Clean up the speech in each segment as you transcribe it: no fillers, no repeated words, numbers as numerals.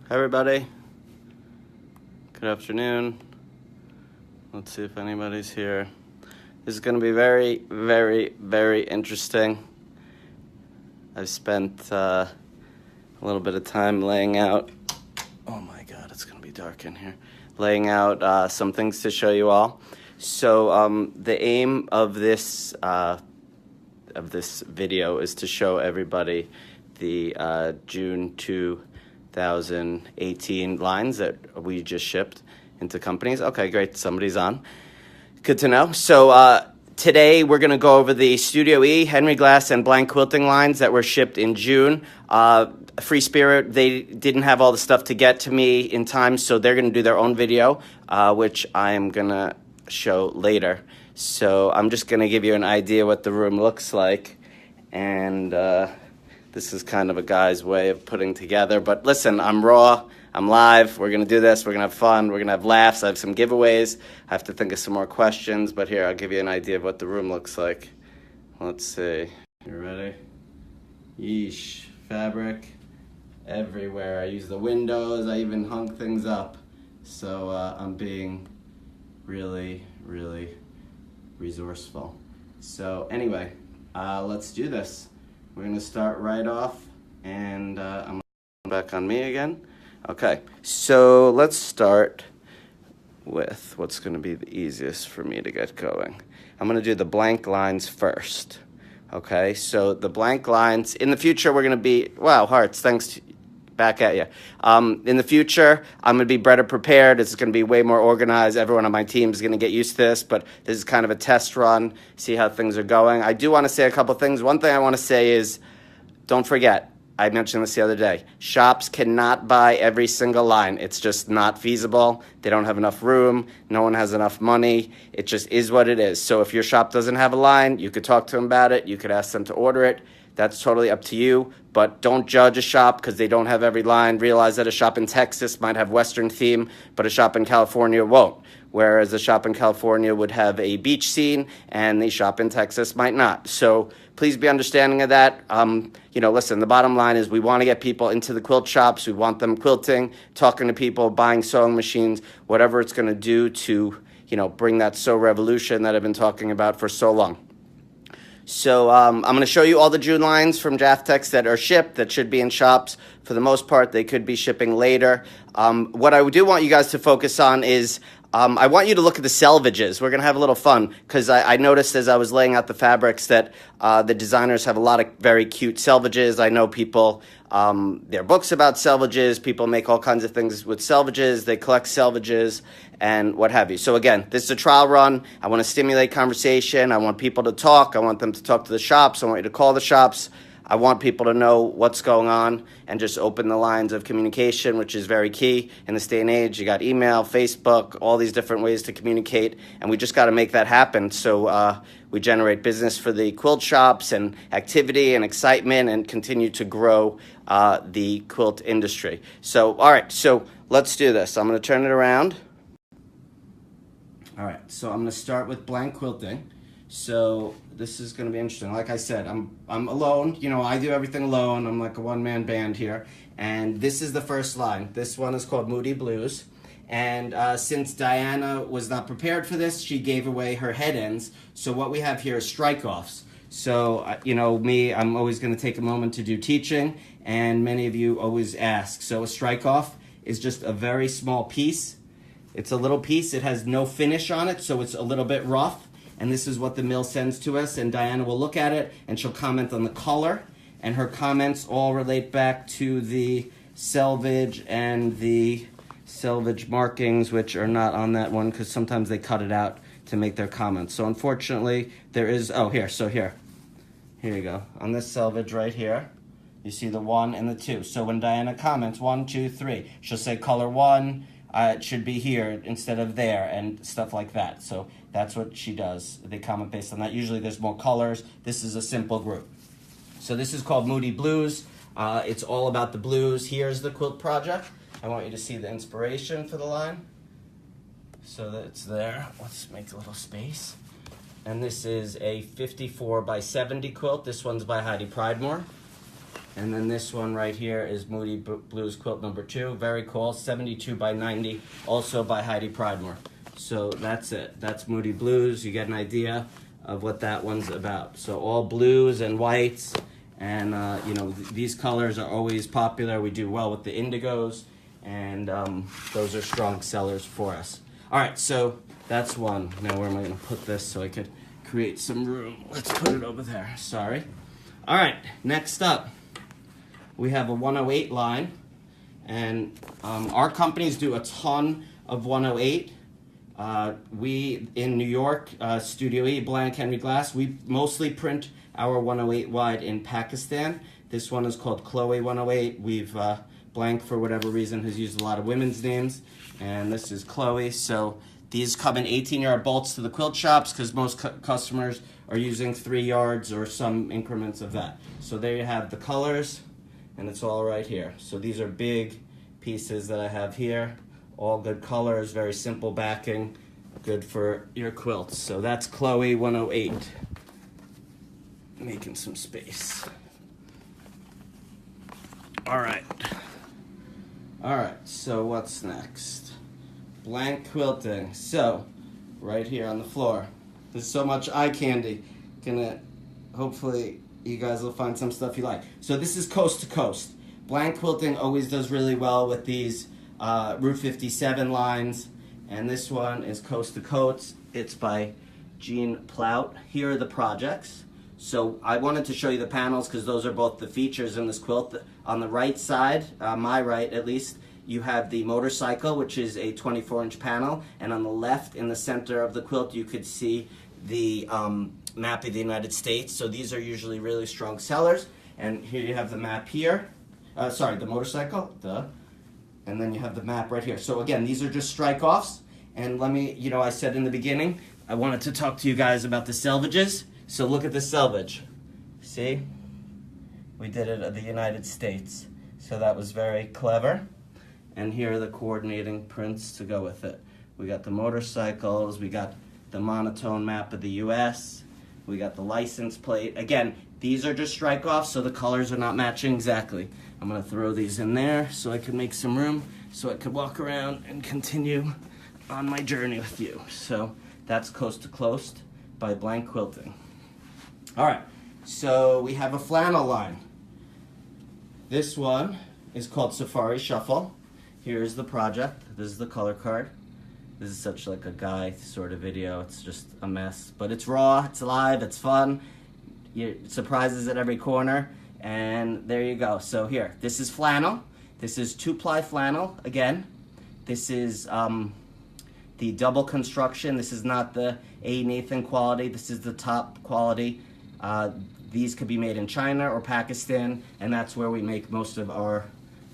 Hi everybody. Good afternoon. Let's see if anybody's here. This is going to be very, very, very interesting. I've spent a little bit of time laying out, oh my god, it's going to be dark in here, laying out some things to show you all. So the aim of this video is to show everybody the June 2018 lines that we just shipped into companies. Okay, great, somebody's on. Good to know. So today we're going to go over the Studio E, Henry Glass, and blank quilting lines that were shipped in June. Free Spirit, they didn't have all the stuff to get to me in time, so they're going to do their own video, which I am going to show later. So I'm just going to give you an idea what the room looks like, and this is kind of a guy's way of putting together. But listen, I'm raw, I'm live, we're going to do this, we're going to have fun, we're going to have laughs, I have some giveaways, I have to think of some more questions, but here, I'll give you an idea of what the room looks like. Let's see. You ready? Yeesh. Fabric everywhere. I use the windows, I even hung things up. So I'm being really, really resourceful. So anyway, let's do this. We're going to start right off, and I'm back on me again. Okay, so let's start with what's going to be the easiest for me to get going. I'm going to do the blank lines first. Okay, so the blank lines, in the future we're going to be, wow, hearts, thanks, back at you. In the future, I'm going to be better prepared. It's going to be way more organized. Everyone on my team is going to get used to this, but this is kind of a test run, see how things are going. I do want to say a couple things. One thing I want to say is, don't forget, I mentioned this the other day, shops cannot buy every single line. It's just not feasible. They don't have enough room. No one has enough money. It just is what it is. So if your shop doesn't have a line, you could talk to them about it. You could ask them to order it. That's totally up to you, but don't judge a shop because they don't have every line. Realize that a shop in Texas might have Western theme, but a shop in California won't. Whereas a shop in California would have a beach scene and the shop in Texas might not. So please be understanding of that. Listen, the bottom line is we want to get people into the quilt shops. We want them quilting, talking to people, buying sewing machines, whatever it's going to do to, bring that sew revolution that I've been talking about for so long. So I'm going to show you all the June lines from Jaftex that are shipped, that should be in shops. For the most part, they could be shipping later. What I do want you guys to focus on is I want you to look at the selvages. We're going to have a little fun because I noticed as I was laying out the fabrics that the designers have a lot of very cute selvages. I know people, there are books about selvages. People make all kinds of things with selvages. They collect selvages and what have you. So again, this is a trial run. I want to stimulate conversation. I want people to talk. I want them to talk to the shops. I want you to call the shops. I want people to know what's going on and just open the lines of communication, which is very key in this day and age. You got email, Facebook, all these different ways to communicate, and we just got to make that happen. So we generate business for the quilt shops and activity and excitement and continue to grow the quilt industry. So, all right, so let's do this. I'm going to turn it around. All right, so I'm going to start with blank quilting. So this is going to be interesting. Like I said, I'm alone. I do everything alone. I'm like a one-man band here. And this is the first line. This one is called Moody Blues. And since Diana was not prepared for this, she gave away her head ends. So what we have here is strike-offs. So, me, I'm always going to take a moment to do teaching. And many of you always ask. So a strike-off is just a very small piece. It's a little piece. It has no finish on it, so it's a little bit rough. And this is what the mill sends to us, and Diana will look at it, and she'll comment on the color, and her comments all relate back to the selvage and the selvage markings, which are not on that one, because sometimes they cut it out to make their comments. So unfortunately, there is, here you go. On this selvage right here, you see the 1 and the 2. So when Diana comments, 1, 2, 3, she'll say color 1, it should be here instead of there, and stuff like that. So that's what she does. They comment based on that. Usually there's more colors. This is a simple group. So this is called Moody Blues. It's all about the blues. Here's the quilt project. I want you to see the inspiration for the line. So that it's there. Let's make a little space. And this is a 54 by 70 quilt. This one's by Heidi Pridemore. And then this one right here is Moody Blues quilt number 2. Very cool, 72 by 90, also by Heidi Pridemore. So that's it. That's Moody Blues. You get an idea of what that one's about. So all blues and whites, and you know, these colors are always popular. We do well with the indigos, and those are strong sellers for us. All right, so that's one. Now where am I gonna put this so I could create some room? Let's put it over there, sorry. All right, next up, we have a 108 line, and our companies do a ton of 108. We, in New York, Studio E, Blank Henry Glass, we mostly print our 108 wide in Pakistan. This one is called Chloe 108. We've, Blank, for whatever reason, has used a lot of women's names, and this is Chloe. So these come in 18-yard bolts to the quilt shops because most customers are using 3 yards or some increments of that. So there you have the colors, and it's all right here. So these are big pieces that I have here. All good colors, very simple backing, good for your quilts. So that's Chloe 108. Making some space. All right, so what's next? Blank quilting. So, right here on the floor. There's so much eye candy. Hopefully you guys will find some stuff you like. So this is coast to coast. Blank quilting always does really well with these Route 57 lines, and this one is coast to coast. It's by Jean Plout. Here are the projects. So I wanted to show you the panels because those are both the features in this quilt. On the right side, my right at least, you have the motorcycle, which is a 24-inch panel, and on the left in the center of the quilt you could see the map of the United States. So these are usually really strong sellers, and here you have the map here. Sorry, the motorcycle, and then you have the map right here. So again, these are just strike-offs, and let me, you know, I said in the beginning, I wanted to talk to you guys about the selvages. So look at the selvage. See? We did it at the United States. So that was very clever. And here are the coordinating prints to go with it. We got the motorcycles, we got the monotone map of the US, we got the license plate. Again, these are just strike-offs, so the colors are not matching exactly. I'm gonna throw these in there so I can make some room so I could walk around and continue on my journey with you. So that's Coast to Coast by Blank Quilting. All right, so we have a flannel line. This one is called Safari Shuffle. Here's the project. This is the color card. This is such like a guy sort of video. It's just a mess, but it's raw, it's live, it's fun. Surprises at every corner, and there you go. So here, this is flannel. This is 2-ply flannel again. This is the double construction. This is not the A. Nathan quality. This is the top quality. These could be made in China or Pakistan, and that's where we make most of our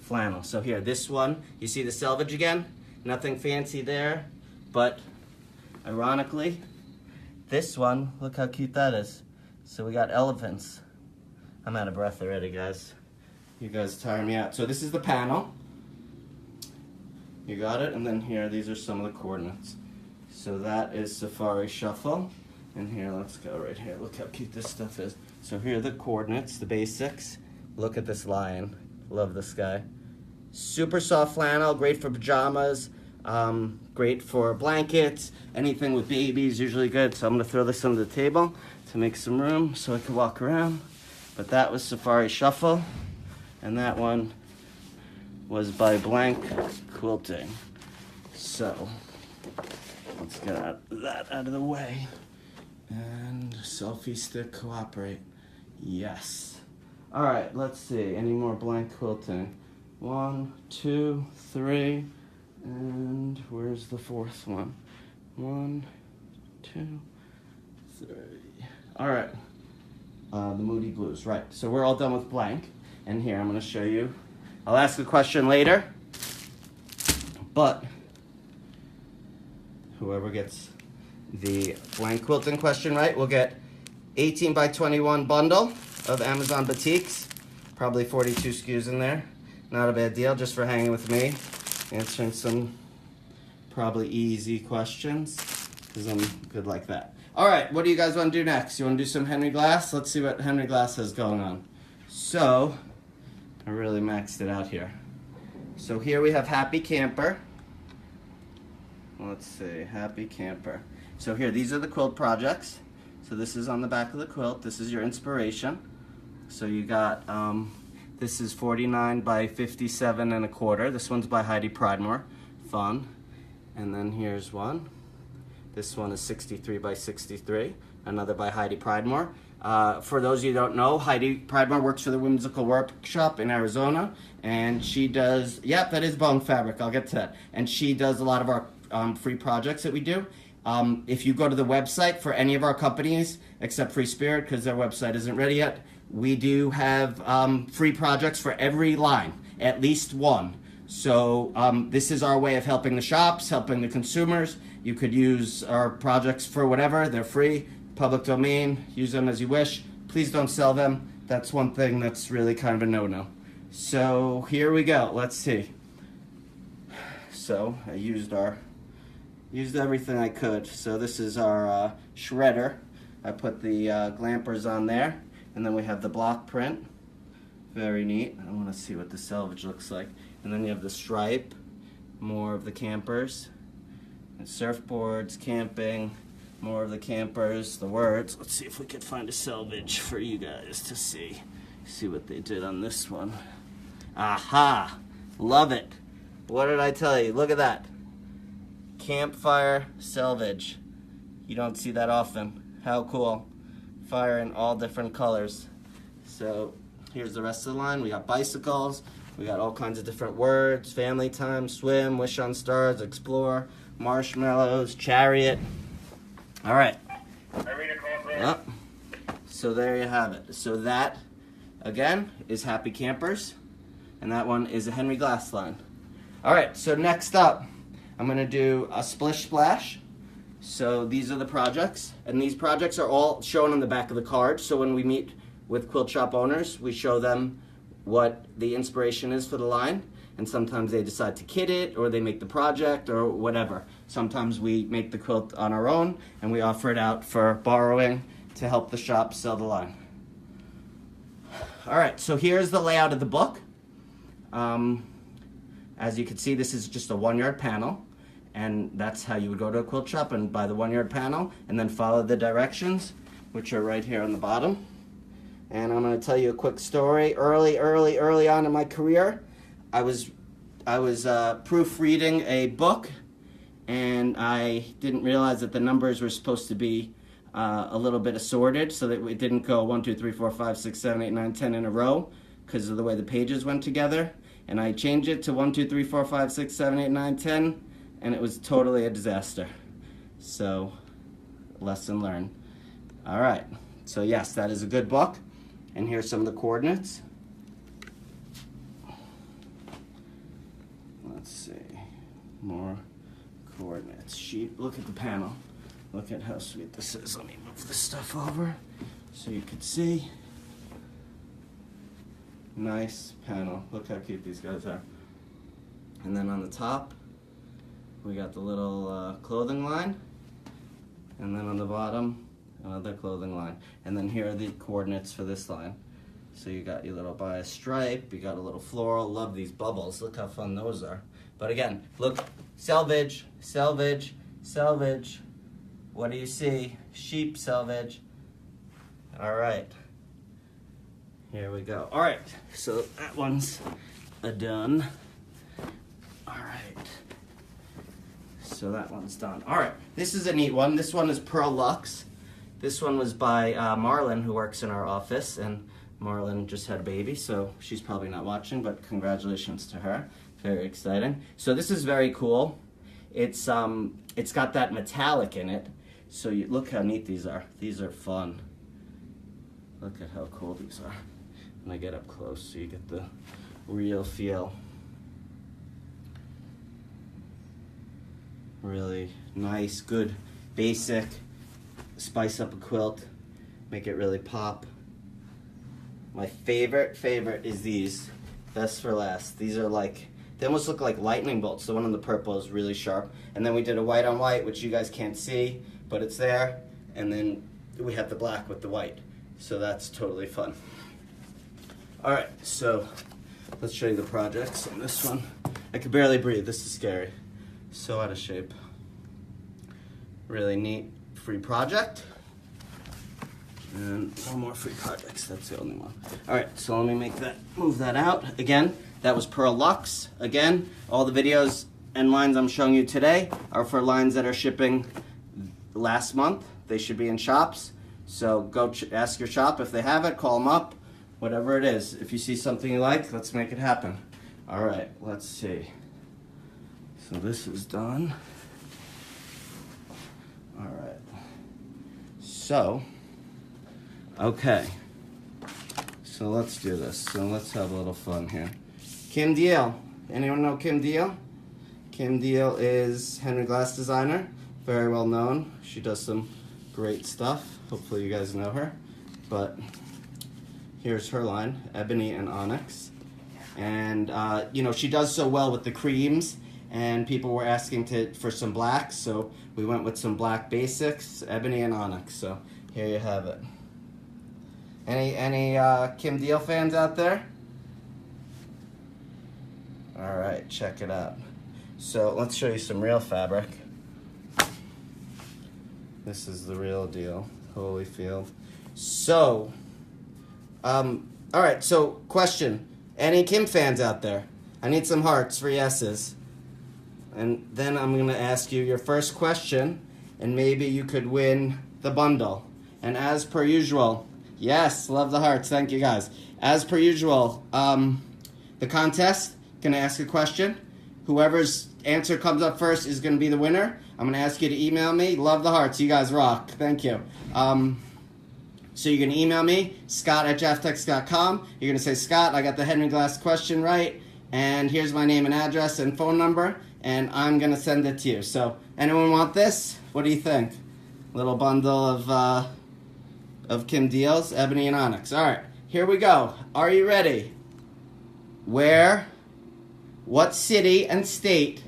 flannel. So here, this one, you see the selvage again? Nothing fancy there, but ironically, this one, look how cute that is. So we got elephants. I'm out of breath already, guys. You guys tire me out. So this is the panel. You got it? And then here, these are some of the coordinates. So that is Safari Shuffle. And here, let's go right here. Look how cute this stuff is. So here are the coordinates, the basics. Look at this lion. Love this guy. Super soft flannel, great for pajamas, great for blankets, anything with babies, usually good. So I'm gonna throw this on the table to make some room so I can walk around. But that was Safari Shuffle, and that one was by Blank Quilting. So let's get that out of the way. And selfie stick cooperate. Yes. All right, let's see. Any more Blank Quilting? 1, 2, 3, and where's the fourth one? 1, 2, 3. All right. The Moody Blues. Right. So we're all done with Blank, and here I'm going to show you. I'll ask a question later, but whoever gets the Blank Quilting question right will get 18 by 21 bundle of Amazon Batiks. Probably 42 SKUs in there. Not a bad deal, just for hanging with me, answering some probably easy questions, because I'm good like that. All right, what do you guys want to do next? You want to do some Henry Glass? Let's see what Henry Glass has going on. So, I really maxed it out here. So here we have Happy Camper. Let's see, Happy Camper. So here, these are the quilt projects. So this is on the back of the quilt. This is your inspiration. So you got, this is 49 by 57 and a quarter. This one's by Heidi Pridemore. Fun. And then here's one. This one is 63 by 63. Another by Heidi Pridemore. For those of you who don't know, Heidi Pridemore works for the Whimsical Workshop in Arizona, and she does, yep, that is bone fabric, I'll get to that. And she does a lot of our free projects that we do. If you go to the website for any of our companies, except Free Spirit, because their website isn't ready yet, we do have free projects for every line, at least one. So this is our way of helping the shops, helping the consumers. You could use our projects for whatever, they're free. Public domain, use them as you wish. Please don't sell them. That's one thing that's really kind of a no-no. So here we go. Let's see. So I used everything I could. So this is our shredder. I put the glampers on there, and then we have the block print. Very neat. I want to see what the selvage looks like. And then you have the stripe, more of the campers, and surfboards, camping. More of the campers, the words. Let's see if we could find a selvage for you guys to see. See what they did on this one. Aha! Love it. What did I tell you? Look at that. Campfire selvage. You don't see that often. How cool. Fire in all different colors. So here's the rest of the line. We got bicycles. We got all kinds of different words. Family time, swim, wish on stars, explore, marshmallows, chariot. All right. Yep. So there you have it. So that, again, is Happy Campers, and that one is a Henry Glass line. All right, so next up, I'm going to do a Splish Splash. So these are the projects, and these projects are all shown on the back of the card. So when we meet with quilt shop owners, we show them what the inspiration is for the line. And sometimes they decide to kit it, or they make the project, or whatever. Sometimes we make the quilt on our own, and we offer it out for borrowing to help the shop sell the line. All right, so here's the layout of the book. As you can see, this is just a 1-yard panel, and that's how you would go to a quilt shop and buy the 1-yard panel, and then follow the directions, which are right here on the bottom. And I'm going to tell you a quick story. Early on in my career, I was proofreading a book, and I didn't realize that the numbers were supposed to be a little bit assorted, so that it didn't go 1, 2, 3, 4, 5, 6, 7, 8, 9, 10 in a row because of the way the pages went together. And I changed it to 1, 2, 3, 4, 5, 6, 7, 8, 9, 10, and it was totally a disaster. So, lesson learned. All right. So yes, that is a good book. And here's some of the coordinates. Let's see, more coordinates. Sheet, look at the panel. Look at how sweet this is. Let me move this stuff over so you can see. Nice panel. Look how cute these guys are. And then on the top, we got the little clothing line. And then on the bottom, another clothing line. And then here are the coordinates for this line. So you got your little bias stripe, you got a little floral. Love these bubbles. Look how fun those are. But again, look, selvage, selvage, selvage. What do you see? Sheep selvage. All right. Here we go. All right, so that one's done. All right. So that one's done. All right, this is a neat one. This one is Pearl Luxe. This one was by Marlon, who works in our office, and Marlon just had a baby, so she's probably not watching, but congratulations to her. Very exciting. So this is very cool. It's got that metallic in it. So you look how neat these are. These are fun. Look at how cool these are. When I get up close, so you get the real feel. Really nice, good, basic. Spice up a quilt, make it really pop. My favorite is these. Best for last. These are like, they almost look like lightning bolts. The one on the purple is really sharp. And then we did a white on white, which you guys can't see, but it's there. And then we have the black with the white. So that's totally fun. All right, so let's show you the projects on this one. I can barely breathe. This is scary. So out of shape. Really neat free project. And one more free projects. That's the only one. All right, so let me move that out. Again, that was Pearl Luxe. Again, all the videos and lines I'm showing you today are for lines that are shipping last month. They should be in shops. So go ask your shop if they have it, call them up, whatever it is. If you see something you like, let's make it happen. All right, let's see. So this is done. All right. So, okay. So let's do this. So let's have a little fun here. Kim Deal. Anyone know Kim Deal? Kim Deal is Henry Glass designer, very well known. She does some great stuff. Hopefully you guys know her. But here's her line, Ebony and Onyx. And you know, she does so well with the creams, and people were asking for some blacks, so we went with some black basics, Ebony and Onyx. So here you have it. Any Kim Deal fans out there? All right, check it out. So let's show you some real fabric. This is the real deal, Holyfield. So, all right, so question. Any Kim fans out there? I need some hearts for yeses. And then I'm gonna ask you your first question, and maybe you could win the bundle. And as per usual, yes, love the hearts, thank you guys. As per usual, the contest, gonna ask a question. Whoever's answer comes up first is gonna be the winner. I'm gonna ask you to email me. Love the hearts, you guys rock, thank you. So you're gonna email me, scott@jaftex.com. You're gonna say, Scott, I got the Henry Glass question right, and here's my name and address and phone number, and I'm gonna send it to you. So, anyone want this? What do you think? Little bundle of Kim Deals, Ebony and Onyx. All right, here we go. Are you ready? What city and state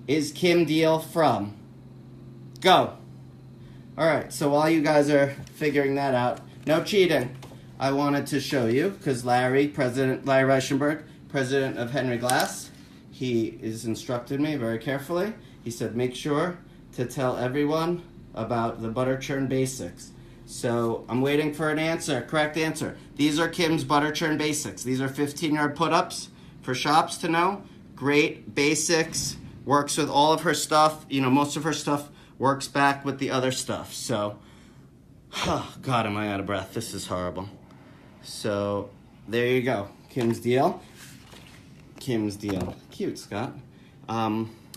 is Kim Deal from? Go. All right, so while you guys are figuring that out, no cheating. I wanted to show you, because Larry Reichenberg, president of Henry Glass, he has instructed me very carefully. He said, make sure to tell everyone about the butter churn basics. So I'm waiting for an answer, correct answer. These are Kim's butter churn basics. These are 15-yard put-ups for shops to know. Great basics, works with all of her stuff. You know, most of her stuff works back with the other stuff. So, oh, God, am I out of breath. This is horrible. So, there you go. Kim's Deal. Kim's Deal. Cute, Scott.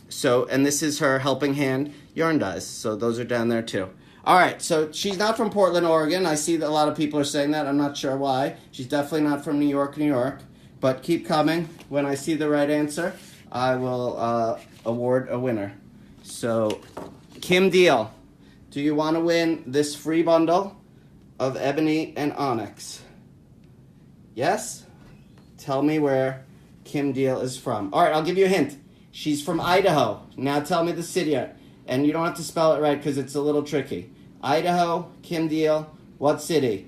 So, and this is her helping hand yarn dyes. So those are down there too. All right, so she's not from Portland, Oregon. I see that a lot of people are saying that. I'm not sure why. She's definitely not from New York, New York. But keep coming. When I see the right answer, I will award a winner. So, Kim Deal, do you want to win this free bundle of Ebony and Onyx? Yes? Tell me where Kim Deal is from. All right, I'll give you a hint. She's from Idaho. Now tell me the city. And you don't have to spell it right because it's a little tricky. Idaho, Kim Deal, what city?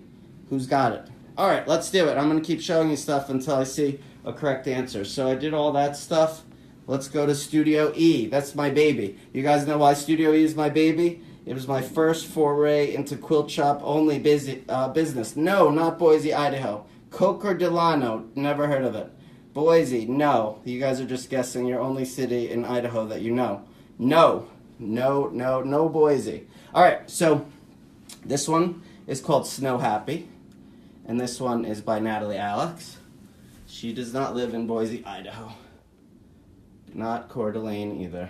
Who's got it? All right, let's do it. I'm going to keep showing you stuff until I see a correct answer. So I did all that stuff. Let's go to Studio E. That's my baby. You guys know why Studio E is my baby? It was my first foray into quilt shop only business. No, not Boise, Idaho. Coker Delano, never heard of it. Boise, no. You guys are just guessing your only city in Idaho that you know. No Boise. All right, so this one is called Snow Happy. And this one is by Natalie Alex. She does not live in Boise, Idaho. Not Coeur d'Alene either.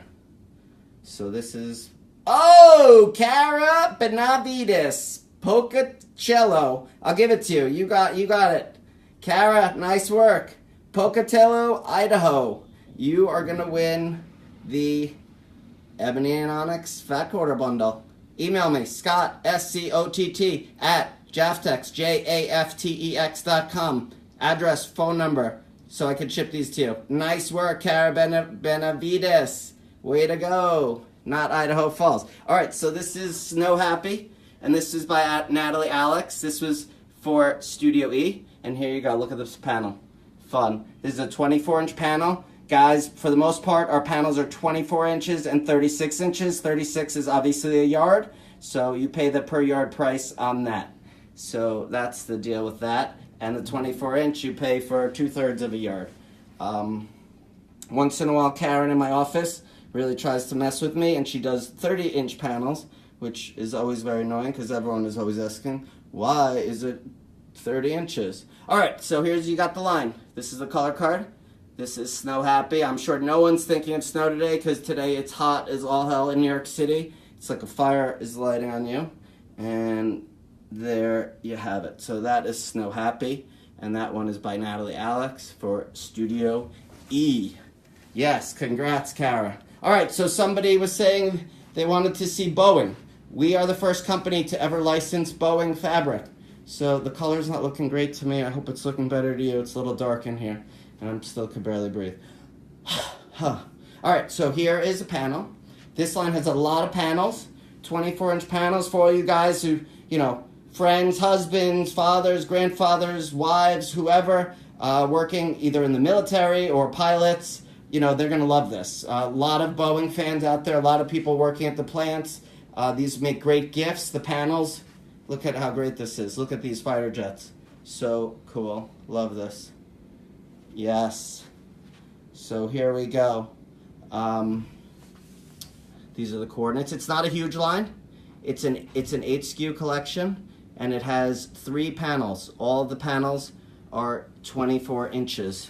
So this is... Oh! Cara Benavides. Pocatello. I'll give it to you. You got it. Cara, nice work. Pocatello, Idaho. You are going to win the Ebony and Onyx Fat Quarter Bundle. Email me, Scott, S-C-O-T-T, at Jaftex, Jaftex.com. Address, phone number, so I can ship these to you. Nice work, Cara Benavides. Way to go. Not Idaho Falls. All right, so this is Snow Happy, and this is by Natalie Alex. This was for Studio E, and here you go. Look at this panel. fun. This is a 24-inch panel. Guys, for the most part, our panels are 24 inches and 36 inches. 36 is obviously a yard, so you pay the per yard price on that. So that's the deal with that. And the 24-inch, you pay for 2/3 of a yard. Once in a while, Karen in my office really tries to mess with me, and she does 30-inch panels, which is always very annoying because everyone is always asking, why is it 30 inches? All right, so you got the line. This is the color card. This is Snow Happy. I'm sure no one's thinking of snow today because today it's hot as all hell in New York City. It's like a fire is lighting on you. And there you have it. So that is Snow Happy. And that one is by Natalie Alex for Studio E. Yes, congrats, Kara. All right, so somebody was saying they wanted to see Boeing. We are the first company to ever license Boeing fabric. So the color's not looking great to me. I hope it's looking better to you. It's a little dark in here, and I still can barely breathe. All right, so here is a panel. This line has a lot of panels, 24-inch panels for all you guys who, friends, husbands, fathers, grandfathers, wives, whoever, working either in the military or pilots. They're going to love this. A lot of Boeing fans out there, a lot of people working at the plants. These make great gifts. The panels, look at how great this is. Look at these fighter jets. So cool. Love this. Yes. So here we go. These are the coordinates. It's not a huge line. It's an 8 SKU collection, and it has 3 panels. All of the panels are 24 inches.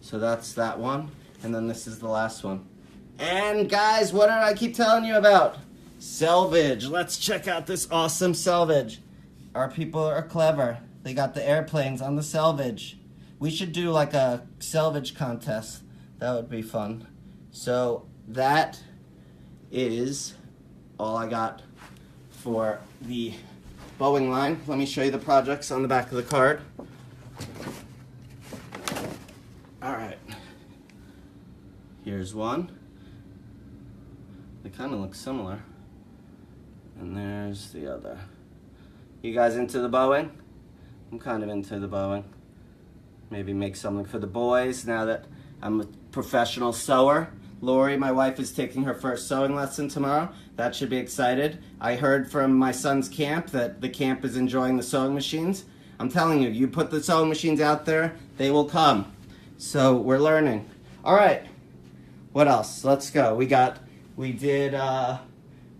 So that's that one. And then this is the last one. And guys, what did I keep telling you about? Selvage. Let's check out this awesome selvage. Our people are clever. They got the airplanes on the selvage. We should do like a selvage contest. That would be fun. So that is all I got for the Boeing line. Let me show you the projects on the back of the card. All right. Here's one. They kind of look similar. And there's the other. You guys into the Boeing? I'm kind of into the Boeing. Maybe make something for the boys now that I'm a professional sewer. Lori, my wife, is taking her first sewing lesson tomorrow. That should be excited. I heard from my son's camp that the camp is enjoying the sewing machines. I'm telling you, you put the sewing machines out there, they will come. So we're learning. All right. What else? Let's go. We did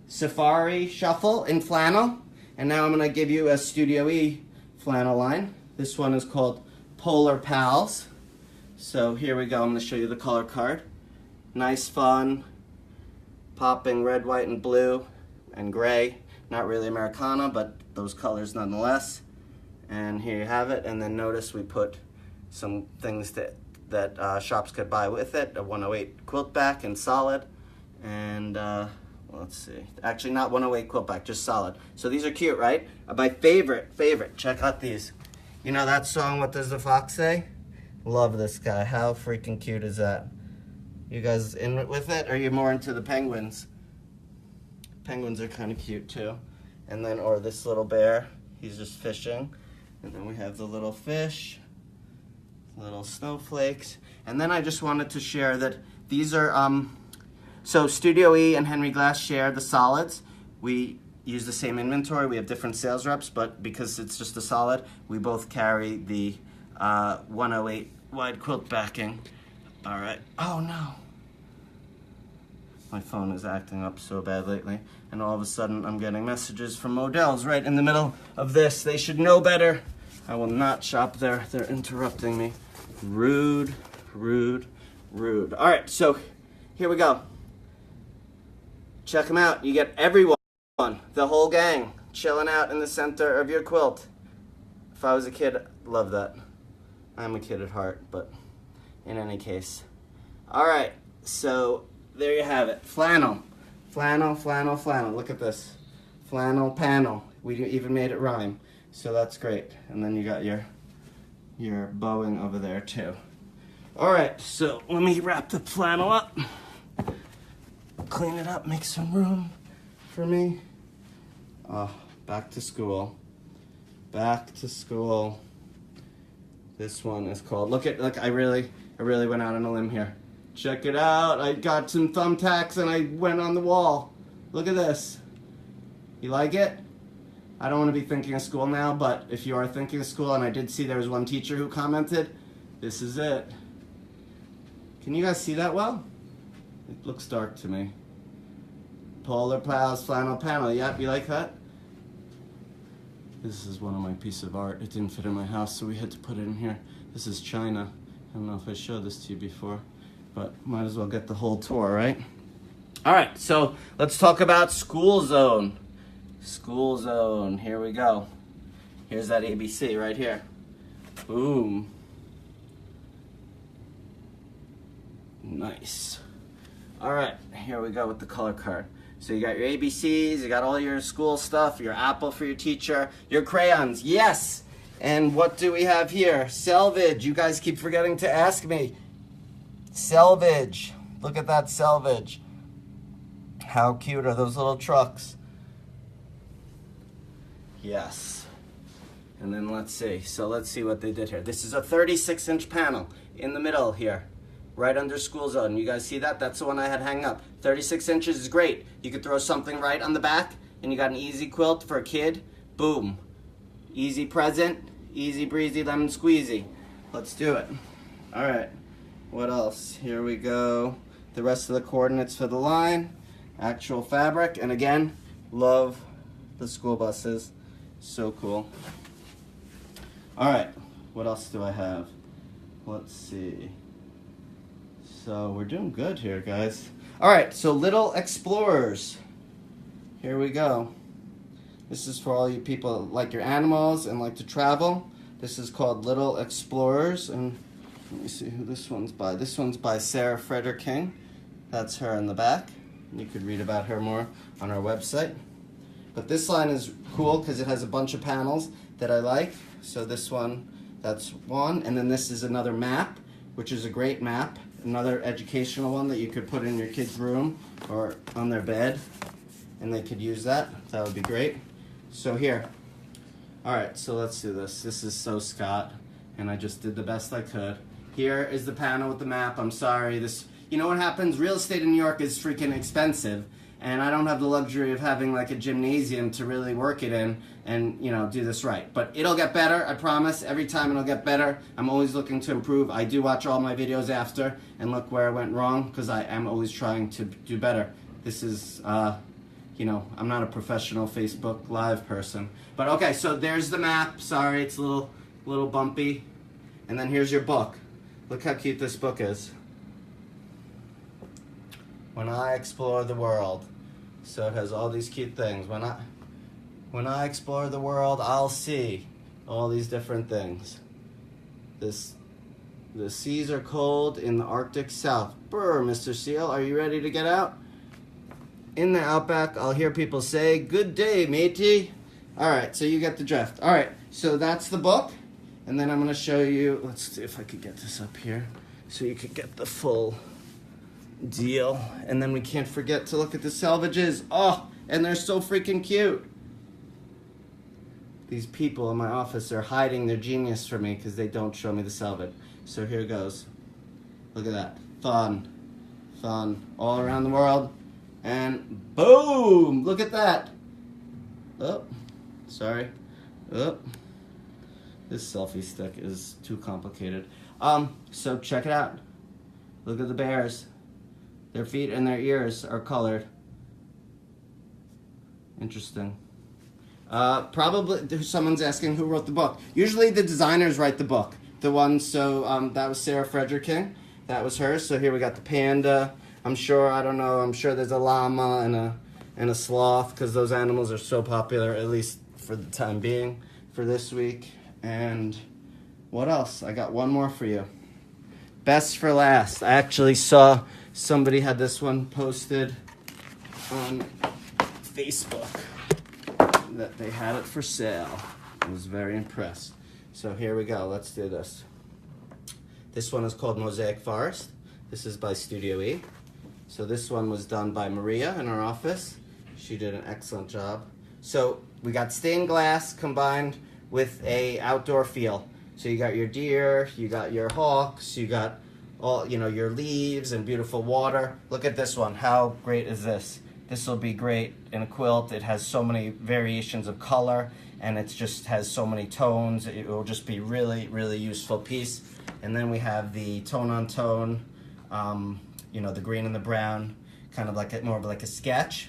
Safari Shuffle in flannel, and now I'm gonna give you a Studio E flannel line. This one is called Polar Pals. So here we go. I'm gonna show you the color card. Nice, fun, popping red, white, and blue, and gray. Not really Americana, but those colors nonetheless. And here you have it. And then notice we put some things that shops could buy with it. A 108 quilt back in solid, and let's see, actually not 108 quilt back, just solid. So these are cute, right? My favorite, check out these. You know that song, What Does the Fox Say? Love this guy. How freaking cute is that? You guys in with it, or are you more into the penguins? Penguins are kind of cute too. And then, or this little bear, he's just fishing. And then we have the little fish, little snowflakes. And then I just wanted to share that these are, so Studio E and Henry Glass share the solids. We use the same inventory. We have different sales reps, but because it's just a solid, we both carry the 108 wide quilt backing. All right. Oh no. My phone is acting up so bad lately, and all of a sudden I'm getting messages from Modell's right in the middle of this. They should know better. I will not shop there. They're interrupting me. Rude, rude, rude. All right, so here we go. Check them out. You get everyone, the whole gang, chilling out in the center of your quilt. If I was a kid, love that. I'm a kid at heart, but in any case. All right, so there you have it. Flannel, flannel, flannel, flannel. Look at this. Flannel panel. We even made it rhyme. So that's great. And then you got your Boeing over there too. All right, so let me wrap the flannel up. Clean it up, make some room for me. Oh, back to school. Back to school. This one is called, look, I really went out on a limb here. Check it out. I got some thumbtacks and I went on the wall. Look at this. You like it? I don't want to be thinking of school now, but if you are thinking of school, and I did see there was one teacher who commented, this is it. Can you guys see that well? It looks dark to me. Polar plows, flannel panel. Yep, you like that? This is one of my pieces of art. It didn't fit in my house, so we had to put it in here. This is China. I don't know if I showed this to you before, but might as well get the whole tour, right? All right, so let's talk about School Zone. School Zone, here we go. Here's that ABC right here. Boom. Nice. All right, here we go with the color card. So you got your ABCs, you got all your school stuff, your apple for your teacher, your crayons, yes! And what do we have here? Selvage, you guys keep forgetting to ask me. Selvage, look at that selvage. How cute are those little trucks? Yes. And then let's see, so let's see what they did here. This is a 36-inch panel in the middle here, right under School Zone. You guys see that? That's the one I had hang up. 36 inches is great. You could throw something right on the back, and you got an easy quilt for a kid. Boom. Easy present, easy breezy, lemon squeezy. Let's do it. All right, what else? Here we go. The rest of the coordinates for the line, actual fabric, and again, love the school buses. So cool. All right, what else do I have? Let's see. So we're doing good here, guys. All right, so Little Explorers. Here we go. This is for all you people that like your animals and like to travel. This is called Little Explorers, and let me see who this one's by. This one's by Sarah Frederick King. That's her in the back. You could read about her more on our website. But this line is cool because it has a bunch of panels that I like. So this one, that's one. And then this is another map, which is a great map. Another educational one that you could put in your kid's room or on their bed. And they could use that. That would be great. So here. All right, so let's do this. This is so Scott, and I just did the best I could. Here is the panel with the map. I'm sorry. This, you know what happens? Real estate in New York is freaking expensive. And I don't have the luxury of having like a gymnasium to really work it in and, you know, do this right. But it'll get better, I promise. Every time it'll get better. I'm always looking to improve. I do watch all my videos after and look where I went wrong because I am always trying to do better. This is, you know, I'm not a professional Facebook Live person. But okay, so there's the map. Sorry, it's a little bumpy. And then here's your book. Look how cute this book is. When I Explore the World. So it has all these cute things. When I explore the world, I'll see all these different things. The seas are cold in the Arctic South. Brr, Mr. Seal, are you ready to get out? In the outback, I'll hear people say, "Good day, matey." All right, so you get the drift. All right, so that's the book. And then I'm going to show you, let's see if I could get this up here so you could get the full deal. And then we can't forget to look at the selvages. Oh, and they're so freaking cute. These people in my office are hiding their genius from me because they don't show me the selvage. So here goes. Look at that. Fun. Fun. All around the world. And boom! Look at that. Oh, sorry. Oh, this selfie stick is too complicated. So check it out. Look at the bears. Their feet and their ears are colored. Interesting. Probably someone's asking who wrote the book. Usually the designers write the book. The one, so that was Sarah Frederick King. That was her. So here we got the panda. I'm sure, I don't know, I'm sure there's a llama and a sloth because those animals are so popular, at least for the time being, for this week. And what else? I got one more for you. Best for last. I actually saw somebody had this one posted on Facebook that they had it for sale. I was very impressed. So here we go. Let's do this. This one is called Mosaic Forest. This is by Studio E. So this one was done by Maria in our office. She did an excellent job. So we got stained glass combined with a outdoor feel. So you got your deer, you got your hawks, you got all, you know, your leaves and beautiful water. Look at this one. How great is this? This will be great in a quilt. It has so many variations of color, and it just has so many tones. It will just be really, really useful piece. And then we have the tone on tone, you know, the green and the brown, kind of like more of like a sketch.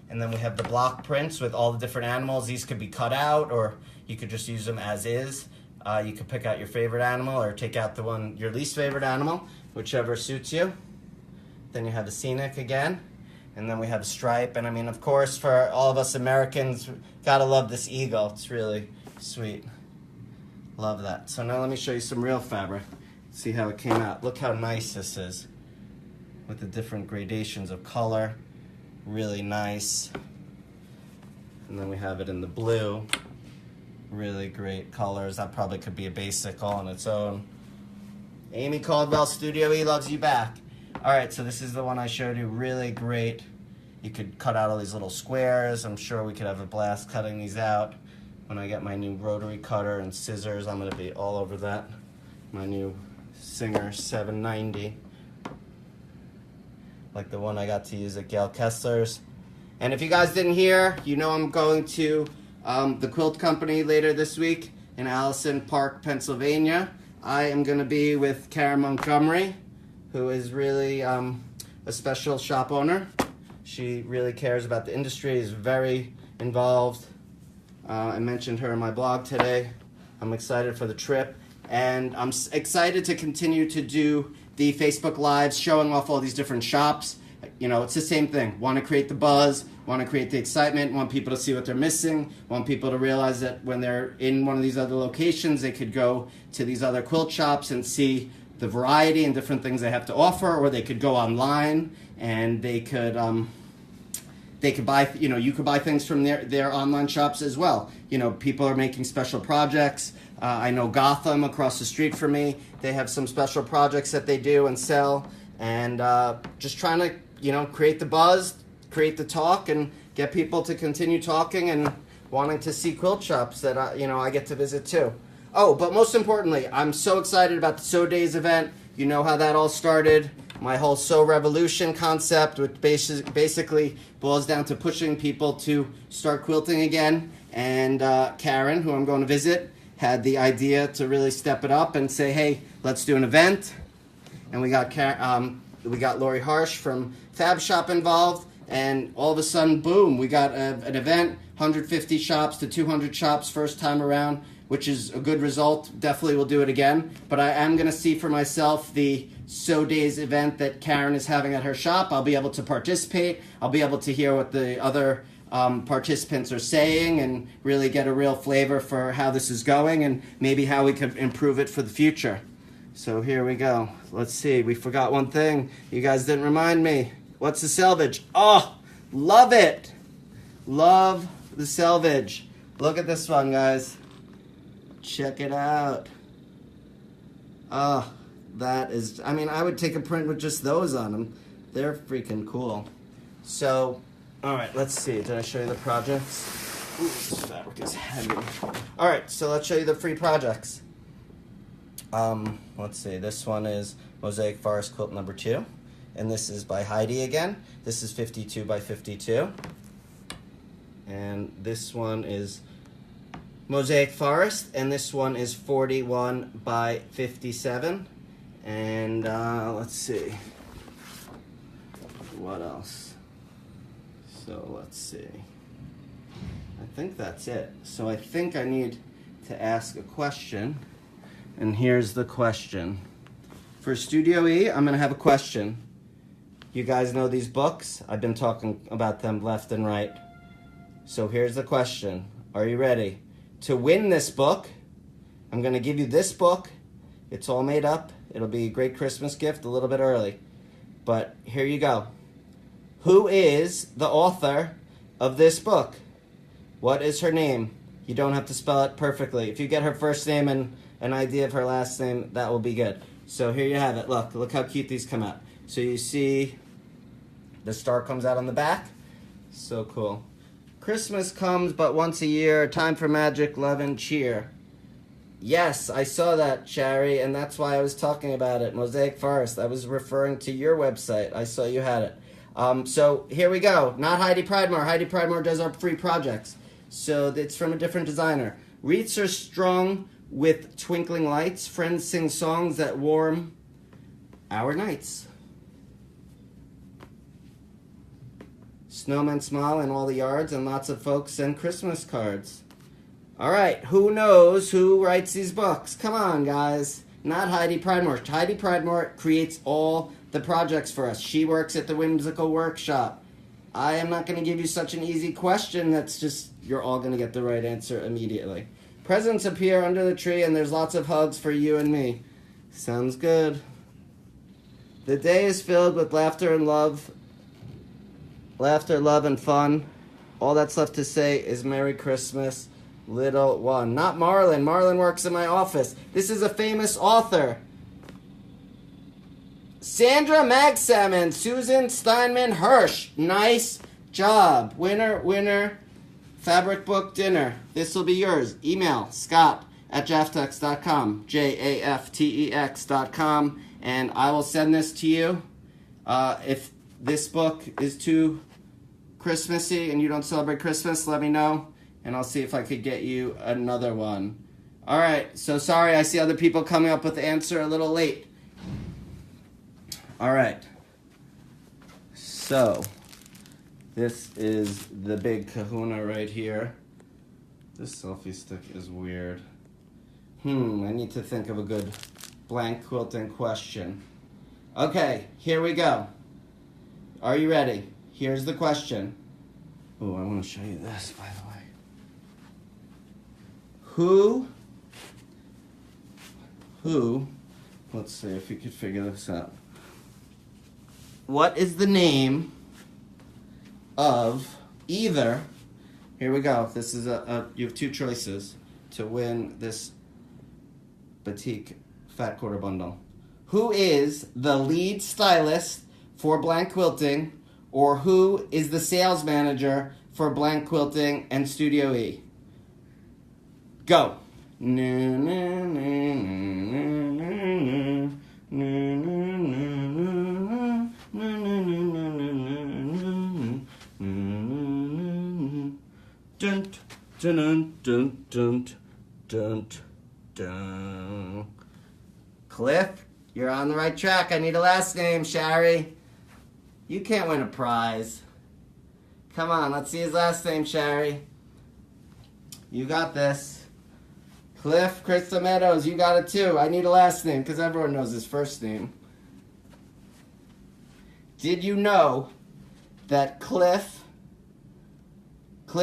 And then we have the block prints with all the different animals. These could be cut out, or you could just use them as is. You could pick out your favorite animal or take out the one, your least favorite animal, whichever suits you. Then you have the scenic again. And then we have a stripe. And I mean, of course, for all of us Americans, gotta love this eagle. It's really sweet. Love that. So now let me show you some real fabric. See how it came out. Look how nice this is with the different gradations of color. Really nice. And then we have it in the blue. Really great colors. That probably could be a basic all on its own. Amy Caldwell, Studio E loves you back. All right, so this is the one I showed you. Really great. You could cut out all these little squares. I'm sure we could have a blast cutting these out. When I get my new rotary cutter and scissors, I'm gonna be all over that. My new Singer 790. Like the one I got to use at Gail Kessler's. And if you guys didn't hear, you know I'm going to the Quilt Company later this week in Allison Park, Pennsylvania. I am going to be with Karen Montgomery, who is really a special shop owner. She really cares about the industry, is very involved. I mentioned her in my blog today. I'm excited for the trip, and I'm excited to continue to do the Facebook Lives showing off all these different shops. You know, it's the same thing. Want to create the buzz, want to create the excitement, want people to see what they're missing, want people to realize that when they're in one of these other locations, they could go to these other quilt shops and see the variety and different things they have to offer, or they could go online and they could buy, you know, you could buy things from their online shops as well. You know, people are making special projects. I know Gotham across the street from me, they have some special projects that they do and sell, and just trying to, you know, create the buzz, create the talk, and get people to continue talking and wanting to see quilt shops that I get to visit too. Oh, but most importantly, I'm so excited about the Sew Days event. You know how that all started. My whole Sew Revolution concept, which basically boils down to pushing people to start quilting again. And Karen, who I'm going to visit, had the idea to really step it up and say, hey, let's do an event. And we got Lori Harsh from Fab Shop involved. And all of a sudden, boom, we got an event, 150 shops to 200 shops first time around, which is a good result. Definitely will do it again. But I am going to see for myself the Sew Days event that Karen is having at her shop. I'll be able to participate. I'll be able to hear what the other participants are saying and really get a real flavor for how this is going and maybe how we could improve it for the future. So here we go. Let's see. We forgot one thing. You guys didn't remind me. What's the selvage? Oh, love it. Love the selvage. Look at this one, guys. Check it out. Oh, that is, I mean, I would take a print with just those on them. They're freaking cool. So, all right, let's see. Did I show you the projects? Ooh, this fabric is heavy. All right, so let's show you the free projects. Let's see. This one is Mosaic Forest Quilt number 2. And this is by Heidi again. This is 52 by 52. And this one is Mosaic Forest, and this one is 41 by 57. And let's see, what else? So let's see. I think that's it. So I think I need to ask a question, and here's the question. For Studio E, I'm gonna have a question. You guys know these books? I've been talking about them left and right. So here's the question. Are you ready? To win this book, I'm going to give you this book. It's all made up. It'll be a great Christmas gift a little bit early. But here you go. Who is the author of this book? What is her name? You don't have to spell it perfectly. If you get her first name and an idea of her last name, that will be good. So here you have it. Look how cute these come out. So you see the star comes out on the back. So cool. Christmas comes but once a year, time for magic, love, and cheer. Yes, I saw that, Shari, and that's why I was talking about it. Mosaic Forest. I was referring to your website. I saw you had it. So here we go. Not Heidi Pridemore. Heidi Pridemore does our free projects. So it's from a different designer. Wreaths are strung with twinkling lights. Friends sing songs that warm our nights. Snowmen smile in all the yards, and lots of folks send Christmas cards. All right, who knows who writes these books? Come on, guys. Not Heidi Pridemore. Heidi Pridemore creates all the projects for us. She works at the Whimsical Workshop. I am not going to give you such an easy question that's just, you're all going to get the right answer immediately. Presents appear under the tree, and there's lots of hugs for you and me. Sounds good. The day is filled with laughter and love. Laughter, love, and fun. All that's left to say is Merry Christmas, little one. Not Marlon. Marlon works in my office. This is a famous author. Sandra Magsalmon, Susan Steinman Hirsch. Nice job. Winner, winner. Fabric book dinner. This will be yours. Email scott@jaftex.com. JAFTEX.com. And I will send this to you. If this book is too Christmassy and you don't celebrate Christmas, let me know, and I'll see if I could get you another one. All right, so sorry, I see other people coming up with the answer a little late. All right, so this is the big kahuna right here. This selfie stick is weird. I need to think of a good blank quilting question. Okay, here we go. Are you ready? Here's the question. Oh, I want to show you this, by the way. Let's see if you could figure this out. What is the name of either, here we go, this is you have two choices to win this Batik Fat Quarter Bundle. Who is the lead stylist for Blank Quilting, or who is the sales manager for Blank Quilting and Studio E? Go. Dun, dun, dun, dun, dun, dun. Cliff, you're on the right track. I need a last name, Shari. You can't win a prize. Come on, let's see his last name, Shari. You got this. Cliff Krista Meadows, you got it too. I need a last name because everyone knows his first name. Did you know that Cliff's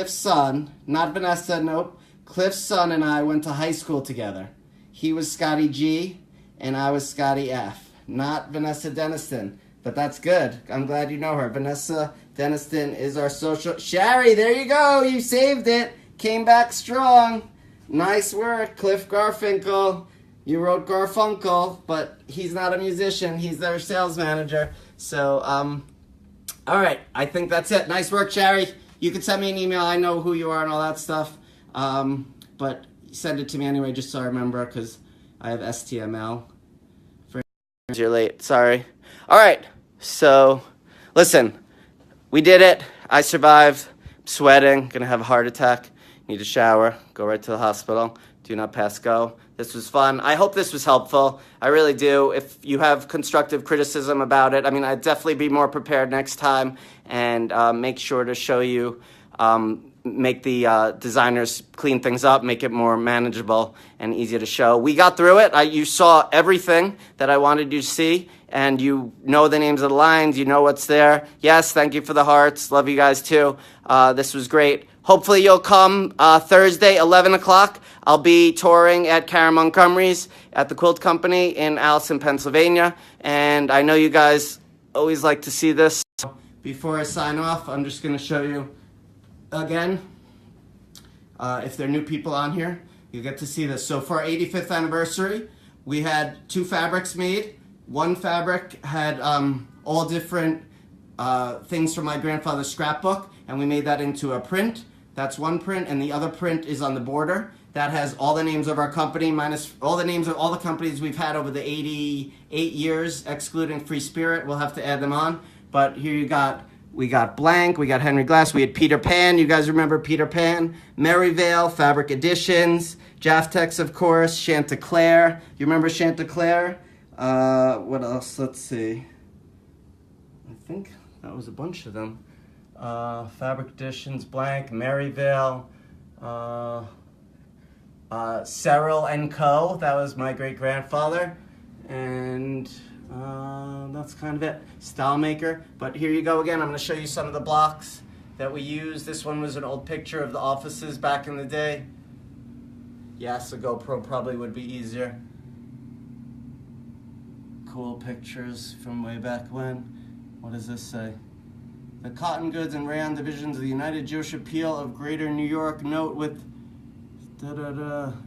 son, not Vanessa, nope, Cliff's son and I went to high school together. He was Scotty G and I was Scotty F. Not Vanessa Deniston. But that's good. I'm glad you know her. Vanessa Deniston is our social... Shari, there you go. You saved it. Came back strong. Nice work, Cliff Garfinkel. You wrote Garfunkel, but he's not a musician. He's their sales manager. So, all right. I think that's it. Nice work, Shari. You can send me an email. I know who you are and all that stuff. But send it to me anyway, just so I remember, because I have STML. You're late. Sorry. All right. So, listen. We did it. I survived. I'm sweating. Gonna have a heart attack. Need a shower. Go right to the hospital. Do not pass go. This was fun. I hope this was helpful. I really do. If you have constructive criticism about it, I mean, I'd definitely be more prepared next time, and make sure to show you, make the designers clean things up, make it more manageable and easier to show. We got through it. You saw everything that I wanted you to see, and you know the names of the lines. You know what's there. Yes, thank you for the hearts. Love you guys too. This was great. Hopefully you'll come Thursday, 11 o'clock. I'll be touring at Karen Montgomery's at the Quilt Company in Allison, Pennsylvania. And I know you guys always like to see this. Before I sign off, I'm just going to show you again. If there are new people on here, you get to see this. So for our 85th anniversary, we had 2 fabrics made. One fabric had all different things from my grandfather's scrapbook, and we made that into a print. That's one print, and the other print is on the border. That has all the names of our company minus all the names of all the companies we've had over the 88 years, excluding Free Spirit. We'll have to add them on. But here we got Blank, we got Henry Glass, we had Peter Pan. You guys remember Peter Pan? Maryvale, Fabric Editions, Jaftex, of course, Chanticleer. You remember Chanticleer? What else? Let's see. I think that was a bunch of them. Fabric Editions, Blank, Maryvale, Cyril and Co. That was my great-grandfather. And that's kind of it. Style Maker. But here you go again. I'm going to show you some of the blocks that we use. This one was an old picture of the offices back in the day. Yes, a GoPro probably would be easier. Cool pictures from way back when. What does this say? The cotton goods and rayon divisions of the United Jewish Appeal of Greater New York. Note with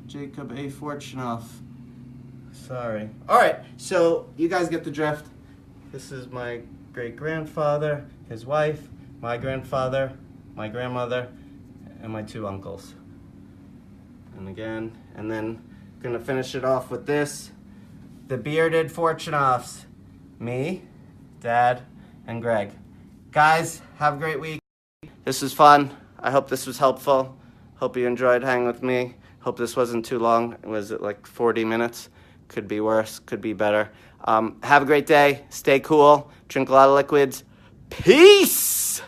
Jacob A. Fortunoff. Sorry. All right, so you guys get the drift. This is my great-grandfather, his wife, my grandfather, my grandmother, and my two uncles. And again, and then gonna finish it off with this. The bearded Fortunoffs. Me, Dad, and Greg. Guys, have a great week. This was fun. I hope this was helpful. Hope you enjoyed hanging with me. Hope this wasn't too long. Was it like 40 minutes? Could be worse, could be better. Have a great day. Stay cool. Drink a lot of liquids. Peace!